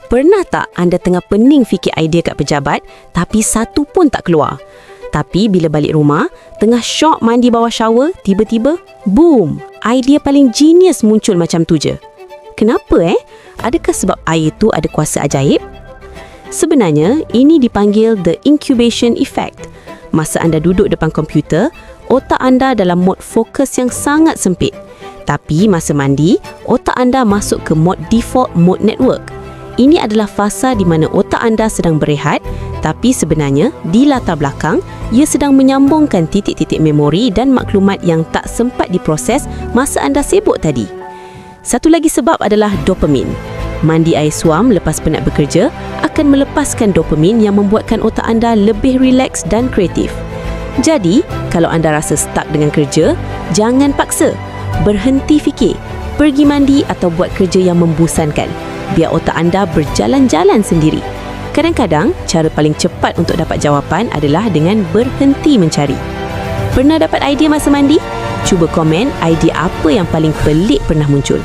Pernah tak anda tengah pening fikir idea kat pejabat tapi satu pun tak keluar? Tapi bila balik rumah, tengah syok mandi bawah shower, tiba-tiba, boom! Idea paling genius muncul macam tu je. Kenapa Adakah sebab air tu ada kuasa ajaib? Sebenarnya, ini dipanggil the incubation effect. Masa anda duduk depan komputer, otak anda dalam mod fokus yang sangat sempit. Tapi masa mandi, otak anda masuk ke mod default mode network. Ini adalah fasa di mana otak anda sedang berehat, tapi sebenarnya di latar belakang, ia sedang menyambungkan titik-titik memori dan maklumat yang tak sempat diproses masa anda sibuk tadi. Satu lagi sebab adalah dopamin. Mandi air suam lepas penat bekerja akan melepaskan dopamin yang membuatkan otak anda lebih rileks dan kreatif. Jadi, kalau anda rasa stuck dengan kerja, jangan paksa. Berhenti fikir, pergi mandi atau buat kerja yang membosankan. Biar otak anda berjalan-jalan sendiri. Kadang-kadang, cara paling cepat untuk dapat jawapan adalah dengan berhenti mencari. Pernah dapat idea masa mandi? Cuba komen idea apa yang paling pelik pernah muncul.